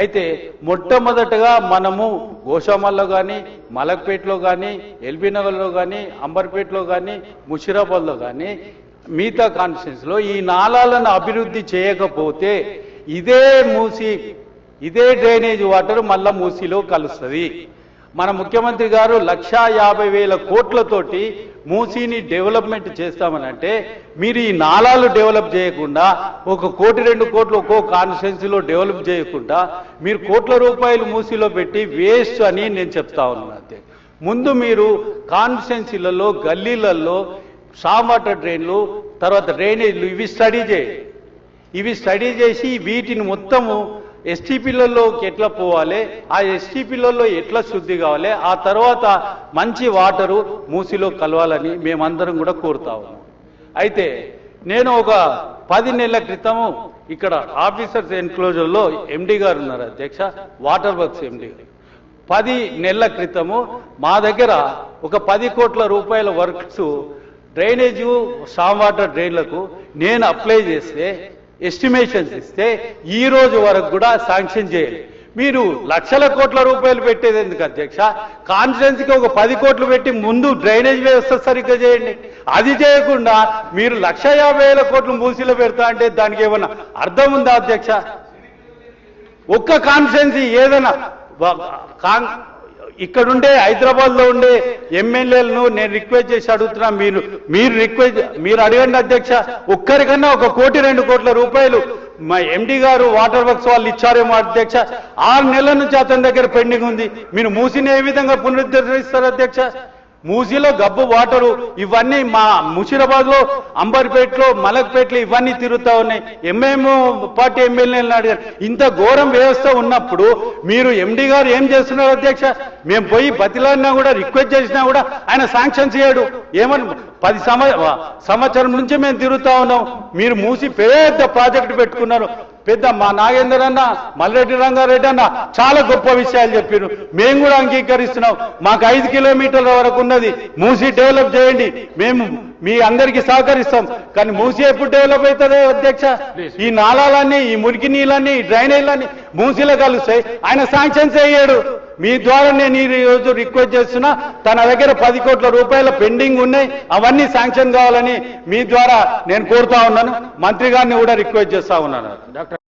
అయితే మొట్టమొదటగా మనము గోషామల్లో కానీ, మలక్పేటలో కానీ, ఎల్బీ నగర్లో కానీ, అంబర్పేటలో కానీ, ముషిరాబాద్లో కానీ మిగతా కాన్స్టిట్యూన్సీలో ఈ నాలాలను అభివృద్ధి చేయకపోతే ఇదే డ్రైనేజ్ వాటర్ మళ్ళా మూసీలో కలుస్తుంది. మన ముఖ్యమంత్రి గారు 1,50,000 కోట్లతోటి మూసీని డెవలప్మెంట్ చేస్తామనంటే మీరు ఈ నాలాలు డెవలప్ చేయకుండా 1 కోటి 2 కోట్లు ఒక్కో కాన్స్టిట్యున్సీలో డెవలప్ చేయకుండా మీరు కోట్ల రూపాయలు మూసీలో పెట్టి వేస్ట్ అని నేను చెప్తా ఉన్నాను. అంతే ముందు మీరు కాన్స్టిట్యున్సీలలో గల్లీలలో స్టామ్ వాటర్ డ్రైన్లు తర్వాత డ్రైనేజ్లు ఇవి స్టడీ చేసి వీటిని మొత్తము ఎస్టీపీలలోకి ఎట్లా పోవాలి, ఆ ఎస్టీపీలలో ఎట్లా శుద్ధి కావాలి, ఆ తర్వాత మంచి వాటరు మూసీలో కలవాలని మేమందరం కూడా కోరుతా ఉన్నాం. అయితే నేను ఒక 10 నెలల క్రితము ఇక్కడ ఆఫీసర్స్ ఎన్క్లోజర్లో ఎండి గారు ఉన్నారు అధ్యక్ష, వాటర్ వర్క్స్ ఎండి గారు. 10 నెలల క్రితము మా దగ్గర ఒక 10 కోట్ల రూపాయల వర్క్స్ డ్రైనేజు స్టామ్ వాటర్ డ్రైన్లకు నేను అప్లై చేస్తే ఎస్టిమేషన్స్ ఇస్తే ఈ రోజు వరకు కూడా శాంక్షన్ చేయాలి. మీరు లక్షల కోట్ల రూపాయలు పెట్టేది ఎందుకు అధ్యక్ష? కాన్స్టిట్యున్సీకి ఒక 10 కోట్లు పెట్టి ముందు డ్రైనేజ్ వ్యవస్థ సరిగ్గా చేయండి. అది చేయకుండా మీరు 1,50,000 కోట్లు మూసీలో పెడతా అంటే దానికి ఏమన్నా అర్థం ఉందా అధ్యక్ష? ఒక్క కాన్స్టిట్యున్సీ ఏదైనా ఇక్కడుండే హైదరాబాద్లో ఉండే ఎమ్మెల్యేలను నేను రిక్వెస్ట్ చేసి అడుగుతున్నా, మీరు అడగండి అధ్యక్ష, ఒక్కరికన్నా 1 కోటి 2 కోట్ల రూపాయలు మా ఎండి గారు వాటర్ వర్క్స్ వాళ్ళు ఇచ్చారేమో అధ్యక్ష. 6 నెలల నుంచి అతని దగ్గర పెండింగ్ ఉంది. మీరు మూసిని ఏ విధంగా పునరుద్ధరిస్తారు అధ్యక్ష? మూసీలో గబ్బు వాటరు ఇవన్నీ మా ముషిరాబాద్లో, అంబర్పేటలో, మలక్పేటలో ఇవన్నీ తిరుగుతా ఉన్నాయి. పార్టీ ఎమ్మెల్యేలను అడిగారు. ఇంత ఘోరం వ్యవస్థ ఉన్నప్పుడు మీరు ఎండి గారు ఏం చేస్తున్నారు అధ్యక్ష? మేము పోయి బతిలాడినా కూడా రిక్వెస్ట్ చేసినా కూడా ఆయన శాంక్షన్ చేయడు. ఏమని 10 సంవత్సరం నుంచి మేము తిరుగుతా ఉన్నాం. మీరు మూసి పెద్ద ప్రాజెక్టు పెట్టుకున్నారు. పెద్ద మా నాగేందర్ అన్న, మల్రెడ్డి రంగారెడ్డి అన్న చాలా గొప్ప విషయాలు చెప్పారు. మేము కూడా అంగీకరిస్తున్నాం. మాకు 5 కిలోమీటర్ల వరకు ఉన్నది. మూసి డెవలప్ చేయండి, మేము మీ అందరికీ సహకరిస్తాం. కానీ మూసి ఎప్పుడు డెవలప్ అవుతుంది అధ్యక్ష? ఈ నాళాలన్నీ, ఈ మురికి నీళ్ళన్నీ, ఈ డ్రైనేజీలన్నీ మూసీలో కలుస్తాయి. ఆయన శాంక్షన్ చేయడు. మీ ద్వారా నేను ఈ రోజు రిక్వెస్ట్ చేస్తున్నా, తన దగ్గర 10 కోట్ల రూపాయల పెండింగ్ ఉన్నాయి, అవన్నీ శాంక్షన్ కావాలని మీ ద్వారా నేను కోరుతా ఉన్నాను. మంత్రి గారిని కూడా రిక్వెస్ట్ చేస్తా ఉన్నాను. డాక్టర్